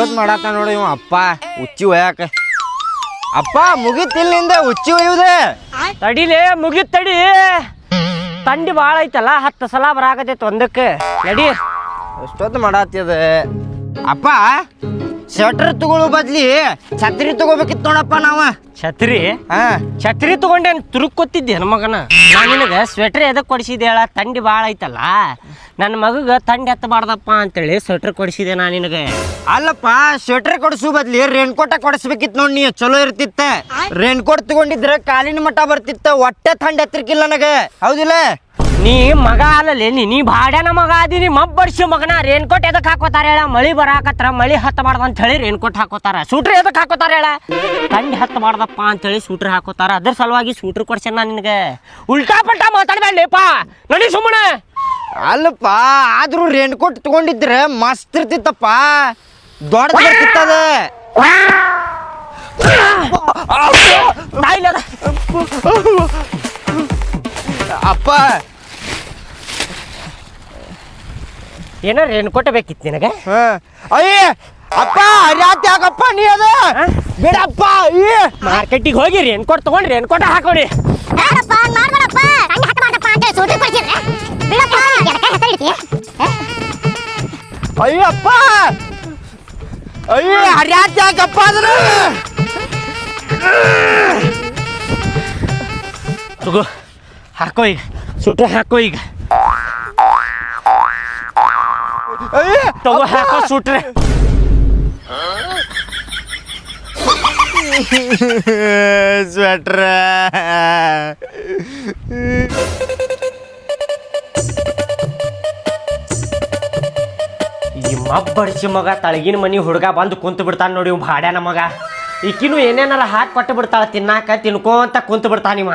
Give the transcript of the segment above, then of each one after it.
ಎಷ್ಟೊತ್ತು ಮಾಡತ್ತ ನೋಡಿ ಇವ ಅಪ್ಪ ಉಚ್ಚಿ ಒಯ್ಯಾಕ. ಅಪ್ಪ ಮುಗಿತಿಲ್ಲಿಂದ ಉಚ್ಚಿ ಒಯ್ಯುದೆ. ತಡಿಲೇ ಮುಗಿತ್ ತಡಿ. ತಂಡಿ ಭಾಳ ಐತಲ್ಲ 10 ಸಲ ಬರಾಕತೈತಿ ಒಂದಕ್ಕೆ. ನಡಿ ಎಷ್ಟೊತ್ತು ಮಾಡತ್ತದ. ಅಪ್ಪ ಸ್ವೆಟರ್ ತಗೊಳ್ಳೋ ಬದ್ಲಿ ಛತ್ರಿ ತಗೋಬೇಕಿತ್ತು ನೋಡಪ್ಪ ನಾವ. ಛತ್ರಿ? ಹಾ, ಛತ್ರಿ ತಗೊಂಡೇನು ತುರುಕ್ಕೊತ್ತಿದ್ದೆ ನನ್ನ ಮಗನ. ನಾನು ನಿನಗೆ ಸ್ವೆಟ್ರ್ ಎದಕ್ಕೆ ಕೊಡಿಸಿದೆ ಹೇಳ? ತಂಡಿ ಭಾಳ ಐತಲ್ಲ, ನನ್ನ ಮಗಗೆ ತಂಡಿ ಹತ್ತಬಾರ್ದಪ್ಪ ಅಂತೇಳಿ ಸ್ವೆಟ್ರ್ ಕೊಡಿಸಿದೆ ನಾನು ನಿನಗೆ. ಅಲ್ಲಪ್ಪ ಸ್ವೆಟರ್ ಕೊಡಿಸೋ ಬದ್ಲಿ ರೇನ್ಕೋಟ ಕೊಡಿಸ್ಬೇಕಿತ್ತು ನೋಡಿ, ನೀ ಚಲೋ ಇರ್ತಿತ್ತ. ರೇನ್ಕೋಟ್ ತಗೊಂಡಿದ್ರೆ ಕಾಲಿನ ಮಟ್ಟ ಬರ್ತಿತ್ತ, ಹೊಟ್ಟೆ ಥಂಡಿ ಹತ್ತಿರಕಿಲ್ಲ ನನಗೆ, ಹೌದಿಲ್ಲ? ನೀ ಮಗ ಅಲ್ಲಲ್ಲಿ ನೀ ಭಾಡ್ಯಾನ ಮಗ ಅದೀನಿ. ಮಬ್ಬರ್ಸಿ ಮಗನ ರೇನ್ಕೋಟ್ ಎದಕ್ಕೆ ಹಾಕೋತಾರ ಹೇಳ? ಮಳಿ ಬರಾಕತ್ರ ಮಳಿ ಹತ್ತಬಾರ್ದು ಅಂತ ಹೇಳಿ ರೇನ್ಕೋಟ್ ಹಾಕೋತಾರ. ಸೂಟ್ರ್ ಎದಕ್ಕೆ ಹಾಕೋತಾರ ಹೇಳ? ತಂಡಿ ಹತ್ತಬಾರ್ದಪ್ಪ ಅಂತೇಳಿ ಸೂಟ್ರ್ ಹಾಕೋತಾರ. ಅದ್ರ ಸಲುವಾಗಿ ಸೂಟ್ರ್ ಕೊಡ್ಸೇನ ನಾನು ನಿನಗೆ. ಉಲ್ಟಾ ಪಲ್ಟಾ ಮಾತಾಡ್ಬೇಡಪ್ಪ, ನಡಿ ಸುಮ್ಮನೆ. ಅಲ್ಲಪ್ಪ ಆದ್ರೂ ರೇನ್ಕೋಟ್ ತಗೊಂಡಿದ್ರೆ ಮಸ್ತ್ ಇರ್ತಿತ್ತಪ್ಪ, ದೊಡ್ಡದು ಬರ್ತಿತ್ತದ. ಅಪ್ಪ ಏನೋ ರೇನ್ಕೋಟ್ ಬೇಕಿತ್ತು ನಿನಗೆ? ಅಯ್ಯ ಅಪ್ಪ ರಾತ್ರಿ ಯಾಕಪ್ಪ ನೀ ಅದ ಬಿಡಪ್ಪ. ಮಾರ್ಕೆಟಿಗೆ ಹೋಗಿ ರೇನ್ಕೋಟ್ ತಗೊಂಡು ರೇನ್ಕೋಟ್ ಹಾಕೋಡಿ. ಅಯ್ಯಪ್ಪ ಅಯ್ಯ ಹರ್ಯಾತ್ ಯಾಕಪ್ಪ ಅದ್ರ ತಗೋ ಹಾಕೋ ಈಗ, ಸೂಟ್ರ್ ಹಾಕೋ ಈಗ. ತಗೋ ಹಾಕೋ ಸೂಟ್ರೆ. ಸ್ವೆಟ್ರ ಈ ಮಬ್ಬಡಿಸಿ ಮಗ ತಳಗಿನ ಮನಿ ಹುಡುಗ ಬಂದು ಕುಂತು ಬಿಡ್ತಾನ ನೋಡಿ ಇವ್ ಭಾಡ್ಯಾನ ಮಗ. ಈಕಿನೂ ಏನೇನಾರ ಹಾಕಿ ಕೊಟ್ಟು ಬಿಡ್ತಾಳ ತಿನ್ನಾಕ, ತಿನ್ಕೋಂತ ಕುಂತು ಬಿಡ್ತಾನಿವ.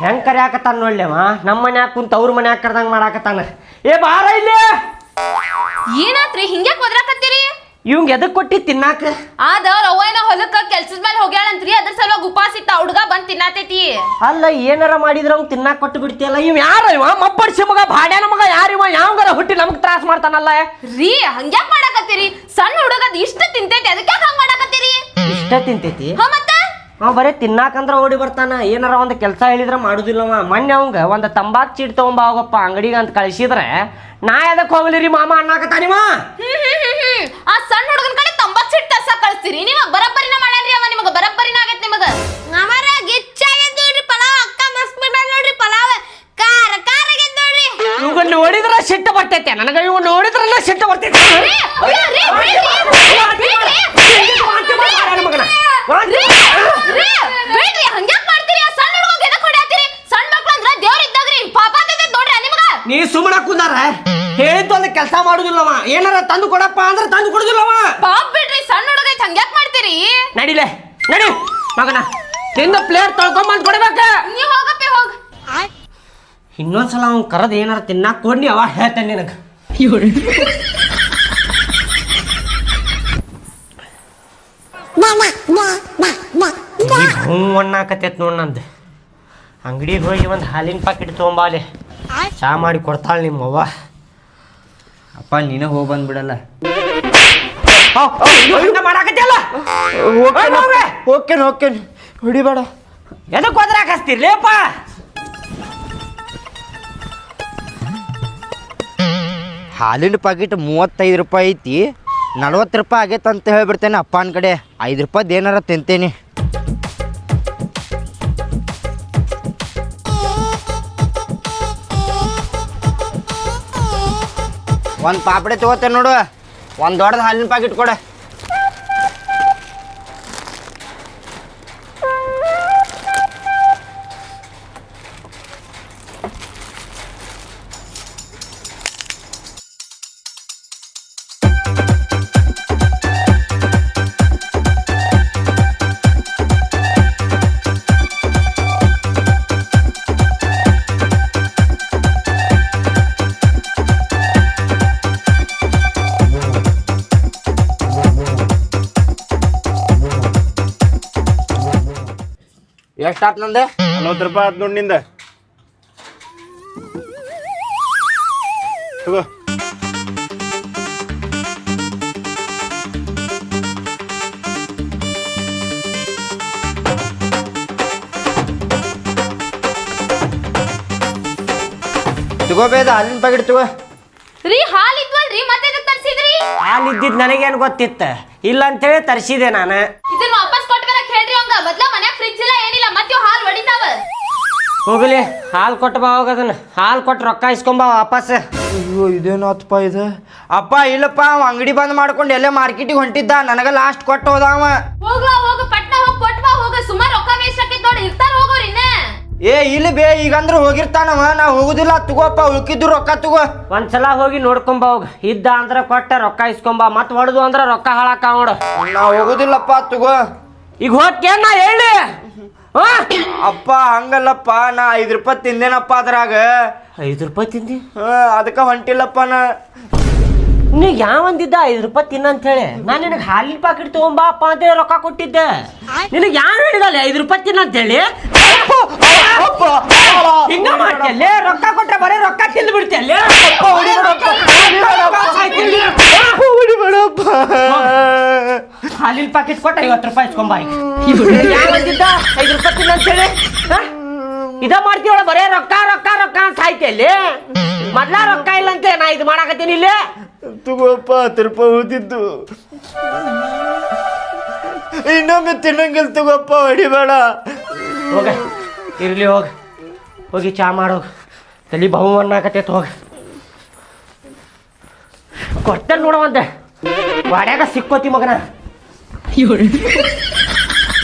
ಹೆಂಗ್ ಕರಿಯಾಕತ್ತಾನ ನೋಡ್ಲೇವ, ನಮ್ಮ ಮನ್ಯಾಗ ಕುಂತ ಅವ್ರ ಮನ್ಯಾಗ ಕರ್ದಂಗ ಮಾಡಾಕತ್ತಾನ. ಏ ಬಾರ ಇಲ್ಲಿ. ಏನಾತ್ರಿ ಹಿಂಗ್ಯಾಕ್ ಒದ್ರಾಕತ್ತೀರಿ? ಇವಂಗ ಎದಕ್ ಕೊಟ್ಟಿ ತಿನ್ನಾಕ? ಆದ ರವ್ವನ ಹೊಲಕ್ಕ ಕೆಲ್ಸದ ಮೇಲೆ ಹೋಗ್ಯಾಳಂತ್ರಿ, ಅದ್ರ ಸಲುವಾಗಿ ಉಪವಾಸ ಇತ್ತ. ಹುಡುಗ ಬಂದ್ ತಿನ್ನಾತೈತಿ. ಅಲ್ಲ ಏನಾರ ಮಾಡಿದ್ರ ಅವ್ನ್ ತಿನ್ನಾಕ ಕೊಟ್ಟು ಬಿಡ್ತಿಯಲ್ಲ. ಇವ್ ಯಾರ ಇವ? ಮಬ್ಬಡಿಸಿ ಮಗ ಭಾಡ್ಯಾನ ಮಗ ಯಾರಿವ? ಯಾವಂಗಾರ ಹುಟ್ಟಿ ನಮಗ್ ತ್ರಾಸ ಮಾಡ್ತಾನಲ್ಲ. ರೀ ಹಂಗ್ಯಾಕ್ ಮಾಡಾಕತ್ತೀರಿ? ಸಣ್ಣ ಹುಡುಗದ್ ಇಷ್ಟ ತಿಂತೈತಿ, ಅದಕ್ಕೆ ಹಂಗ ಮಾಡಾಕತ್ತೀರಿ? ಇಷ್ಟ ತಿಂತೈತಿ? ಮತ್ತ ಬರೀ ತಿನ್ನಾಕಂದ್ರ ಓಡಿ ಬರ್ತಾನ. ಏನಾರ ಒಂದ್ ಕೆಲಸ ಹೇಳಿದ್ರ ಮಾಡುದಿಲ್ಲವ. ಮೊನ್ನೆ ಅವಂಗ ಒಂದ್ ತಂಬಾಕ್ ಚೀಟ್ ತಗೊಂಬ ಹೋಗಪ್ಪ ಅಂಗಡಿಗೆ ಅಂತ ಕಳಿಸಿದ್ರೆ ನಾ ಎದಕ್ ಹೋಗ್ಲಿರಿ ಮಾಮ ಅನ್ನಾಕತ್ತಾನಿವ. ಆ ಸಣ್ಣ ಹುಡುಗನ ಕಡೆ 90 ಸೀಟ್ ತರ್ಸ ಕಳಿಸ್ತೀರಿ ನೀವ? ಬರಬ್ಬರಿನ ಮಾಡ್ಯಾನ್ರಿ ಅವ. ನಿಮಗ ಬರಬ್ಬರಿನ ಆಗೈತಿ ನಿಮಗ. ನಮರ ಗಿಚ್ಚಾಗೈತಿ ನೋಡ್ರಿ ಪಲಾವ್. ಅಕ್ಕ ಮಸ್ತ್ ಮಾಡ್ಯಾಳ ನೋಡ್ರಿ ಪಲಾವ್, ಕಾರ ಕಾರ ಆಗೈತಿ ನೋಡ್ರಿ. ಇವಾಗ ನೋಡಿದ್ರ ಸಿಟ್ಟು ಬರ್ತೈತೆ ನನಗ. ಇವ್ ನೋಡಿದ್ರಲ್ಲ ಸಿಟ್ಟು ಬರ್ತೈತೆ. ನೀ ಸುಮ್ಮನ ಕುಂದಾರ ಹೇಳಿದ್ದು ಅಲ್ಲಿ ಕೆಲಸ ಮಾಡುದಿಲ್ಲವ. ಏನಾರ ತಂದು ಕೊಡಪ್ಪ ಅಂದ್ರೆ ತಂದು ಕೊಡುದಿಲ್ಲವ. ಪಾಪ ಬಿಡ್ರಿ, ಸಣ್ಣ ಹುಡುಗ ಐತಿ, ಹಂಗ್ಯಾಕ್ ಮಾಡ್ತೀರಿ? ನಡಿಲೆ ನಡಿ ಮಗನ, ತಿಂದ ಪ್ಲೇಟ್ ತೊಳ್ಕೊಂಬಂದ್ ಕೊಡ್ಬೇಕ. ನೀ ಹೋಗಪ್ಪಿ ಹೋಗ. ಇನ್ನೊಂದ್ಸಲ ಅವ್ನ್ ಕರದ್ ಏನಾರ ತಿನ್ನಾಕ ಕೊಡ್ನಿ ಅವ ಹೇಳ್ತೇನೆ ನಿನಗ. ಹ್ಞೂ ಅಣ್ಣಾಕತ್ತೈತ್ ನೋಡ್ ನಂದು. ಅಂಗಡಿಗೆ ಹೋಗಿ ಒಂದು ಹಾಲಿನ ಪ್ಯಾಕೆಟ್ ತೊಗೊಂಬಾಲೆ, ಚಾ ಮಾಡಿ ಕೊಡ್ತಾಳೆ ನಿಮ್ಮವ್ವ. ಅಪ್ಪ ನೀನೇ ಹೋಗಿ ಬಂದ್ಬಿಡಲ್ಲ. ಮಾಡಾಕತ್ತಿಯಲ್ಲ ಹೋಗ್ತೇನೆ ಹೊಡಿಬೇಡ. ಎದಕ್ಕೆ ಹೋದ್ರಾಕಸ್ತಿರ್ಲೇಪ್ಪ? ಹಾಲಿನ ಪ್ಯಾಕೆಟ್ 35 ರೂಪಾಯಿ ಐತಿ, 40 ರೂಪಾಯಿ ಆಗೈತೆ ಅಂತ ಹೇಳ್ಬಿಡ್ತೇನೆ ಅಪ್ಪನ ಕಡೆ. 5 ರೂಪಾಯ್ದು ಏನಾರ ತಿಂತೇನೆ. ಒಂದು ಪಾಪಡೆ ತಗೋತೇನೆ ನೋಡು, ಒಂದು ದೊಡ್ಡದು ಹಾಲಿನ ಪ್ಯಾಕೆಟ್ ಕೊಡ. ಎಷ್ಟಾತ್ ನಂದೆ? 40 ರೂಪಾಯಿ ಆತ್ ನೋಡಿ ನಿಂದ. ತಗೋ ತಗೋಬೇದ ಹಾಲಿನ ಪ್ಯಾಕೆಟ್ ತಗೋ. ರೀ ಹಾಲ್ ಇದ್ವಲ್ರಿ ಮತ್ತೆ ಎದಕ್ ತರ್ಸಿದ್ರಿ? ಹಾಲು ಇದ್ದಿದ್ದು ನನಗೇನು ಗೊತ್ತಿತ್ತ, ಇಲ್ಲ ಅಂತೇಳಿ ತರಿಸಿದೆ ನಾನು. ಇದನ್ನ ವಾಪಸ್ ಕೊಟ್ಟು ಬರಕ್ ಹೇಳ್ರಿ ಅವಂಗ. ಬದ್ಲ ಮನ್ಯಾಗ ಫ್ರಿಜ್ ಇಲ್ಲ ಏನಿಲ್ಲ, ಮತ್ತೆ ಹಾಲ್ ಹೊಡಿತಾವ. ಹೋಗ್ಲಿ, ಹಾಲು ಕೊಟ್ಟು ಬಾ ಹೋಗದನ್ನ. ಹಾಲು ಕೊಟ್ಟು ರೊಕ್ಕ ಇಸ್ಕೊಂಬಾ ವಾಪಸ್. ಅಯ್ಯೋ ಇದೇನತ್ತಪ್ಪ ಇದು. ಅಪ್ಪ ಇಲ್ಲಪ್ಪ, ಅವ ಅಂಗಡಿ ಬಂದ್ ಮಾಡ್ಕೊಂಡು ಎಲ್ಲೇ ಮಾರ್ಕೆಟಿಗೆ ಹೊಂಟಿದ್ದ, ನನಗ ಲಾಸ್ಟ್ ಕೊಟ್ಟು ಹೋದ ಅವ. ಹೋಗು ಪಟ್ನ ಹೋಗ್ ಕೊಟ್ಟು ಬಾ. ಹೋಗ ಸುಮಾರು ರೊಕ್ಕ ವೇಸ್ಟ್ ಆಕೈತ್ ನೋಡಿ. ಇರ್ತಾರ ಹೋಗೋರಿ ಇನ್ನ. ಏ ಇಲ್ಲ ಬೇ, ಈಗಂದ್ರ ಹೋಗಿರ್ತಾನವ, ನಾ ಹೋಗುದಿಲ್ಲ. ತಗೋಪ್ಪ, ಉಳ್ಕಿದ್ದು ರೊಕ್ಕ ತಗೋ. ಒಂದ್ಸಲ ಹೋಗಿ ನೋಡ್ಕೊಂಬ ಹೋಗ. ಇದ್ದ ಅಂದ್ರ ಕೊಟ್ಟ ರೊಕ್ಕ ಇಸ್ಕೊಂಬಾ. ಮತ್ ಹೊಡೆದು ಅಂದ್ರ ರೊಕ್ಕ ಹಾಳಾಕ ನೋಡು. ನಾ ಹೋಗುದಿಲ್ಲಪ್ಪ, ತಗೋ. ಈಗ ಹೋಗ್ತೇನ್ ನಾ ಹೇಳಿ? ಅಪ್ಪ ಹಂಗಲ್ಲಪ್ಪ, ನಾ 5 ರೂಪಾಯಿ ತಿಂದೇನಪ್ಪ ಅದ್ರಾಗ. 5 ರೂಪಾಯಿ ತಿಂದಿ? ಅದಕ್ಕ ಹೊಂಟಿಲ್ಲಪ್ಪ ನಾ. ನೀ ಯಾವಂದಿದ್ದ 5 ರೂಪಾಯಿ ತಿನ್ನ ಅಂತ ಹೇಳಿ? ನಾನು ನಿನಗೆ ಹಾಲಿನ ಪಾಕೆಟ್ ತಗೊಂಬಾ ಅಪ್ಪ ಅಂತೇಳಿ ರೊಕ್ಕ ಕೊಟ್ಟಿದ್ದೆ. ನಿನಗೆ ಯಾರು ಹೇಳಿದಲ್ಲ 5 ರೂಪಾಯಿ ತಿನ್ನ ಅಂತ ಹೇಳಿ? ಹಿಂಗ ಮಾಡ್ತಿಯಲ್ಲೇ? ರೊಕ್ಕ ಕೊಟ್ರೆ ಬರೀ ರೊಕ್ಕ ತಿಂದು ಬಿಡ್ತಿಯಲ್ಲೇ? ಹಾಲಿನ ಪಾಕೆಟ್ ಕೊಟ್ಟ 50 ರೂಪಾಯಿ ಇಸ್ಕೊಂಬಾ. ಯಾವಂದಿದ್ದ 5 ರೂಪಾಯಿ ತಿನ್ನ ಅಂತ ಹೇಳಿ? ಇದ ಮಾಡ್ತೀವಳ, ಬರೇ ರೊಕ್ಕ ರೊಕ್ಕ ರೊಕ್ಕ ಅಂತ ಸಾಯ್ತಿಯಲ್ಲಿ. ಮೊದ್ಲ ರೊಕ್ಕ ಇಲ್ಲ ಅಂತ ನಾ ಇದು ಮಾಡಾಕತ್ತೀನಿ ಇಲ್ಲಿ. ತಗೋಪ್ಪ, 10 ರೂಪಾಯಿ ಉಳಿದಿದ್ದು. ಇನ್ನೊಮ್ಮೆ ತಿನ್ನಂಗಿಲ್ಲ, ತಗೋಪ್ಪ, ಹೊಡಿಬೇಡ. ಹೋಗ, ಇರ್ಲಿ ಹೋಗ. ಹೋಗಿ ಚಾ ಮಾಡೋಗ. ತಲೆ ಬಹುವನ್ನ ಆಕತ್ತೈತೆ. ಹೋಗ ಕೊಡ್ತೇನೆ ನೋಡವಂತೆ. ವಾಡ್ಯಾಗ ಸಿಕ್ಕೋತಿ ಮಗನ.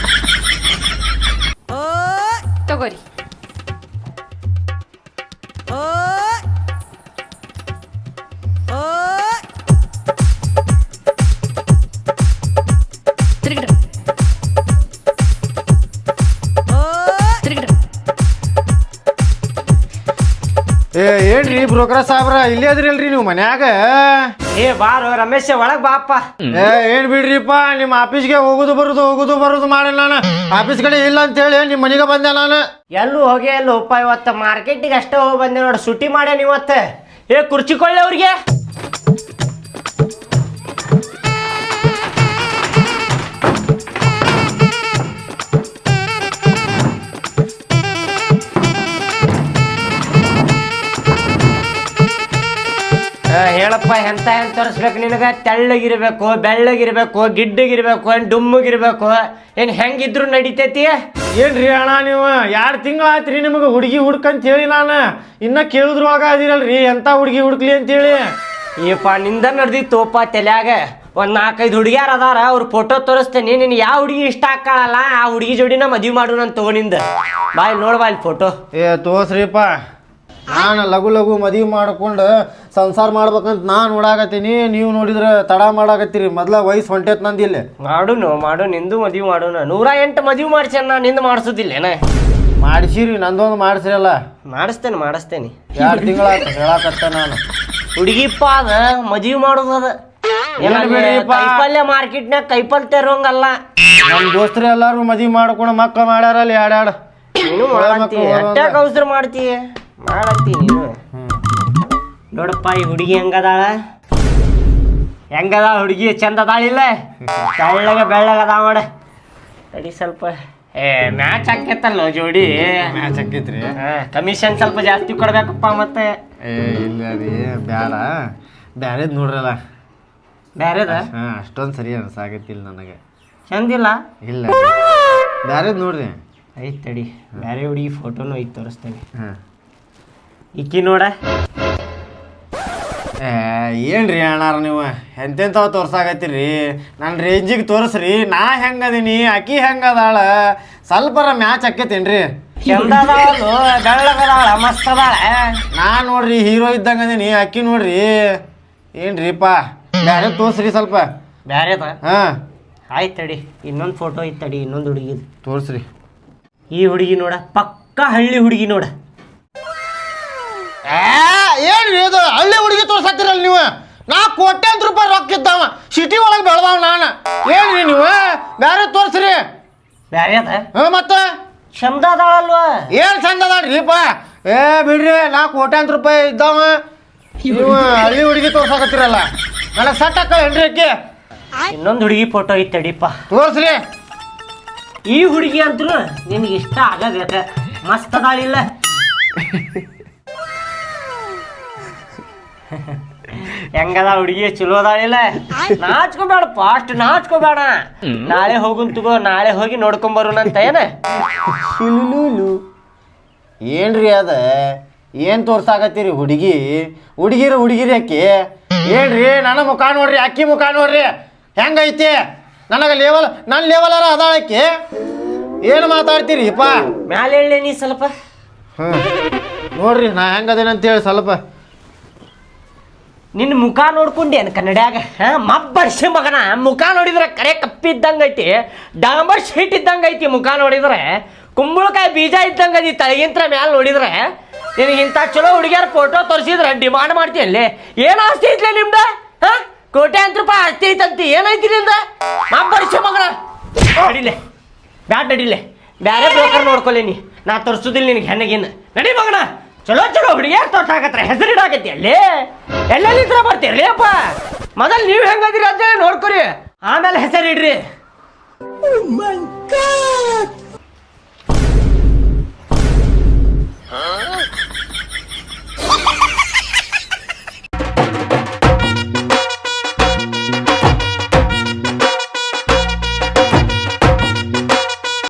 ತಗೋರಿ. ಏನ್ರಿ ಬ್ರೋಕರ ಸಾಬ್ರ, ಇಲ್ಲೇ ಅದ್ರಲ್ರಿ ನೀವು ಮನ್ಯಾಗ? ಏ ಬಾರೋ ರಮೇಶ್, ಒಳಗ್ ಬಾಪ್ಪ. ಏನ್ ಬಿಡ್ರಿಪ್ಪ, ನಿಮ್ಮ ಆಫೀಸ್ಗೆ ಹೋಗುದು ಬರುದು ಮಾಡಿ ನಾನು ಆಫೀಸ್ ಕಡೆ ಇಲ್ಲ ಅಂತ ಹೇಳಿ ನಿಮ್ಮ ಮನೆಗೆ ಬಂದೆ ನಾನು. ಎಲ್ಲೂ ಹೋಗಿ ಎಲ್ಲೂ ಉಪ್ಪ. ಇವತ್ತು ಮಾರ್ಕೆಟಿಗೆ ಅಷ್ಟೇ ಹೋಗಿ ಬಂದೆ ನೋಡಿ. ಸುಟಿ ಮಾಡ್ಯಾನ ಇವತ್ತು. ಏ ಕುರ್ಚಿ ಕೊಳ್ಳಿ ಅವ್ರಿಗೆ. ಹೇಳಪ್ಪ, ಎಂತ ಏನ್ ತೋರಿಸ್ಬೇಕು ನಿನಗ? ತೆಳ್ಳಗಿರ್ಬೇಕು, ಬೆಳ್ಳಗಿರ್ಬೇಕು, ಗಿಡ್ಡಗಿರ್ಬೇಕು, ಏನ್ ಡುಮ್ಮಗಿರ್ಬೇಕು? ಏನ್ ಹೆಂಗಿದ್ರು ನಡಿತೈತಿ? ಏನ್ರಿ ಅಣ್ಣ ನೀವು 2 ತಿಂಗಳಾಯ್ತ್ರಿ ನಿಮಗೆ ಹುಡುಗಿ ಹುಡ್ಕಂತ ಹೇಳಿ ನಾನು. ಇನ್ನ ಕೇಳಿದ್ರುವಾಗ ಅದಿರಲ್ರಿ ಎಂತ ಹುಡುಗಿ ಹುಡುಕ್ಲಿ ಅಂತೇಳಿ. ಏಪ್ಪ ನಿಂದ ನಡ್ದಿತ್ತೋಪ ತಲ್ಯಾಗ. ಒಂದ್ 4-5 ಹುಡುಗಿಯಾರ ಅದಾರ, ಅವ್ರ ಫೋಟೋ ತೋರಿಸ್ತೇನೆ. ನೀನ್ ಯಾವ ಹುಡುಗಿ ಇಷ್ಟ ಆಕ್ಕಳಲ್ಲ ಆ ಹುಡುಗಿ ಜೋಡಿನ ಮದ್ವಿ ಮಾಡು ನಾನು ತಗೊಂಡಿಂದ. ಬಾಯ್ ನೋಡ್ಬಾ ಇಲ್ಲಿ ಫೋಟೋ. ತೋರ್ಸ್ರಿಪ್ಪ, ನಾನು ಲಘು ಮದುವೆ ಮಾಡ್ಕೊಂಡು ಸಂಸಾರ ಮಾಡ್ಬೇಕಂತ ನಾನು ನೋಡಾಕತ್ತೀನಿ. ನೀವು ನೋಡಿದ್ರೆ ತಡ ಮಾಡಾಕತ್ತೀರಿ. ಮೊದ್ಲ ವಯಸ್ಸು ಹೊಂಟೈತ್ ನಂದಿಲ್ಲ. ಮಾಡು ನಿಂದು ಮದ್ವಿ ಮಾಡೋಣ. 108 ಮದ್ವಿ ಮಾಡ್ಸೇನ, ನಿಂದು ಮಾಡಿಸೋದಿಲ್ಲೇನ? ಮಾಡಿಸಿರಿ, ನಂದೊಂದು ಮಾಡಿಸ್ರಲ್ಲ. ಮಾಡಿಸ್ತೇನೆ 2 ತಿಂಗಳಾಯ್ತು ಹೇಳಾಕತ್ತ ನಾನು. ಹುಡುಗಿಪ್ಪ ಅದ ಮದ್ವಿ ಮಾಡೋದದ. ಬಿಡ್ರಿಪ್ಪ, ಕೈಪಲ್ಯ ಮಾರ್ಕೆಟ್ನಾಗ ಕೈಪಲ್ಯ ತರೋಂಗಲ್ಲ. ನಮ್ಮ ದೋಸ್ತರು ಎಲ್ಲಾರು ಮದುವೆ ಮಾಡ್ಕೊಂಡು ಮಕ್ಕಳು ಮಾಡ್ಯಾರಲ್ಲ 2 ನೀನು ಮಾಡತ್ತಿ, ಅಟ್ಯಾಕ್ ಅವಸರ ಮಾಡ್ತೀಯ ಮಾಡತ್ತಿ ನೀನು. ನೋಡಪ್ಪ ಈ ಹುಡುಗಿ ಹೆಂಗದಾಳ ಹುಡುಗಿ? ಚಂದ ಅದಾಳಿಲ್ಲ? ತೆಳ್ಳಗ ಬೆಳ್ಳಗದ ಮಾಡ. ತಡಿ ಸ್ವಲ್ಪ. ಮ್ಯಾಚ್ ಹಾಕೈತಲ್ಲ ಜೋಡಿ. ಮ್ಯಾಚ್ ಹಾಕೈತ್ರಿ. ಕಮಿಷನ್ ಸ್ವಲ್ಪ ಜಾಸ್ತಿ ಕೊಡ್ಬೇಕಪ್ಪ ಮತ್ತೆ. ಇಲ್ಲ ರೀ, ಬ್ಯಾಡ, ಬ್ಯಾರೇದ್ ನೋಡ್ರಲ್ಲ. ಬ್ಯಾರೇದ? ಅಷ್ಟೊಂದು ಸರಿ ಅನ್ಸಾಗತ್ತಿಲ್ಲ ನನಗೆ. ಚಂದಿಲ್ಲ? ಇಲ್ಲ, ಬ್ಯಾರೇದ್ ನೋಡ್ರಿ. ಐತ್ ತಡಿ, ಬ್ಯಾರೆ ಹುಡುಗಿ ಫೋಟೋನು ಐತ್ ತೋರಿಸ್ತೇನೆ. ಇಕ್ಕಿ ನೋಡ. ಏನ್ರಿ ಅಣ್ಣಾರ ನೀವು ಎಂತೆಂಥವು ತೋರ್ಸಾಕತ್ತೀರಿ? ನನ್ನ ರೇಂಜಿಗೆ ತೋರಿಸ್ರಿ. ನಾ ಹೆಂಗದೀನಿ, ಆಕಿ ಹೆಂಗದಾಳ, ಸ್ವಲ್ಪರ ಮ್ಯಾಚ್ ಹಾಕೈತೇನ್ರಿ? ಚಂದ ಅದಾಳು, ಬೆಳ್ಳಗದಾಳ, ಮಸ್ತ್ ಅದಾಳ. ನಾ ನೋಡ್ರಿ ಹೀರೋ ಇದ್ದಂಗೆ ಅದೀನಿ, ಆಕಿ ನೋಡ್ರಿ. ಏನ್ರಿಪ್ಪ, ಬ್ಯಾರೆ ತೋರಿಸ್ರಿ ಸ್ವಲ್ಪ. ಬ್ಯಾರೇದ? ಹಾಂ ಆಯ್ತು ತಡಿ, ಇನ್ನೊಂದು ಫೋಟೋ ಐತ್ ತಡಿ, ಇನ್ನೊಂದು ಹುಡುಗಿದು ತೋರಿಸ್ರಿ. ಈ ಹುಡುಗಿ ನೋಡ, ಪಕ್ಕ ಹಳ್ಳಿ ಹುಡುಗಿ ನೋಡ. ಏನ್ರಿ ಇದು ಹಳ್ಳಿ ಹುಡುಗಿ ತೋರ್ಸಾತಿರಲ್ಲ ನೀವು? ನಾ ಕೋಟ್ಯಾಂತರ ರೂಪಾಯಿ ರೊಕ್ಕ ಇದ್ದಾವ, ಸಿಟಿ ಒಳಗೆ ಬೆಳೆದಾವ ನಾನು. ಏನ್ರಿ ನೀವು ಬ್ಯಾರೆ ತೋರಿಸ್ರಿ. ಬ್ಯಾರೆ ಅದ? ಮತ್ತೆ ಚಂದ ಅದಾಳಲ್ವಾ? ಏನ್ ಚಂದ ಅದಾಳ್ರಿಪ್ಪ? ಬಿಡ್ರಿ, ನಾ ಕೋಟ್ಯಾಂತರ ರೂಪಾಯಿ ಇದ್ದಾವ, ನೀವು ಹಳ್ಳಿ ಹುಡುಗಿ ತೋರ್ಸಾಕತ್ತಿರಲ್ಲ. ನನಗೆ ಸಟ್ ಹಾಕ ಏನ್ರಿ ಅಕ್ಕಿ? ಇನ್ನೊಂದು ಹುಡುಗಿ ಫೋಟೋ ಐತ್ ತಡಿಪ್ಪ, ತೋರಿಸ್ರಿ. ಈ ಹುಡುಗಿ ಅಂತೂ ನಿನ್ಗೆ ಇಷ್ಟ ಆಗಬೇಕ, ಮಸ್ತ್ ಅದಾಳಿಲ್ಲ? ಹೆಂಗದ ಹುಡುಗಿ ಚಲೋ ಅದಾಳಿಲ್ಲ ನಾಚ್ಕೋಬೇಡ ಫಾಸ್ಟ್ ನಾಚ್ಕೋಬೇಡ ನಾಳೆ ಹೋಗುನ್ ತಗೋ ನಾಳೆ ಹೋಗಿ ನೋಡ್ಕೊಂಬರೋಣಂತ ಏನ ಏನ್ರಿ ಅದ ಏನ್ ತೋರ್ಸಾಕತ್ತೀರಿ ಹುಡುಗಿರಿ ಅಕ್ಕಿ ಏನ್ರಿ ನನ್ನ ಮುಖ ನೋಡ್ರಿ ಅಕ್ಕಿ ಮುಖ ನೋಡ್ರಿ ಹೆಂಗೈತಿ ನನಗ ನನ್ನ ಲೆವೆಲರ ಅದಾಳಕ್ಕಿ ಏನು ಮಾತಾಡ್ತೀರಿಪ್ಪ ಮ್ಯಾಲೆ ಹೇಳಿ ನೀ ಸ್ವಲ್ಪ ನೋಡ್ರಿ ನಾ ಹೆಂಗದೇನಂತೇಳಿ ಸ್ವಲ್ಪ ನಿನ್ನ ಮುಖ ನೋಡ್ಕೊಂಡೇನು ಕನ್ನಡ್ಯಾಗ ಮಬ್ಬರ್ಷಿ ಮಗನ ಮುಖ ನೋಡಿದ್ರೆ ಕರೆ ಕಪ್ಪಿದ್ದಂಗೆ ಐತಿ ಡಾಂಬರ್ ಶೀಟ್ ಇದ್ದಂಗೆ ಐತಿ ಮುಖ ನೋಡಿದ್ರೆ ಕುಂಬಳಕಾಯಿ ಬೀಜ ಇದ್ದಂಗೆ ಐತಿ ತಳಗಿಂತ್ರ ಮ್ಯಾಲೆ ನೋಡಿದ್ರೆ ನಿನಗಿಂತ ಚಲೋ ಹುಡುಗಿಯರ ಫೋಟೋ ತೋರಿಸಿದ್ರೆ ಡಿಮಾಂಡ್ ಮಾಡ್ತೀಯಲ್ಲಿ ಏನು ಆಸ್ತಿ ಐತ್ಲೆ ನಿಮ್ದು ಕೋಟ್ಯಾಂತರ ರೂಪಾಯಿ ಆಸ್ತಿ ಐತಂತಿ ಏನೈತಿ ನಿಂದ ಮಬ್ಬರ್ಷಿ ಮಗನ ನಡಿಲೆ ಬ್ಯಾಟ್ ನಡಿಲೆ ಬ್ಯಾರೆ ಬ್ರೋಕರ್ ನೋಡ್ಕೊಲಿ ನೀ ನಾ ತೋರಿಸೋದಿಲ್ಲ ನಿನಗೆ ಹೆಣ್ಣಗಿನ್ನ ನಡಿ ಮಗನ ಚಲೋ ಹುಡುಗಿಯಾರ ತೋರ್ಸಾಕತ್ರ ಹೆಸರು ಇಡಾಕತಿ ಅಲ್ಲಿ ಎಲ್ಲೆಲ್ಲಿದ್ರ ಬರ್ತೀರಿ ಅಪ್ಪ ಮೊದಲು ನೀವು ಹೆಂಗದಿರಿ ಅಂತ ನೋಡ್ಕೊರಿ ಆಮೇಲೆ ಹೆಸರು ಇಡ್ರಿ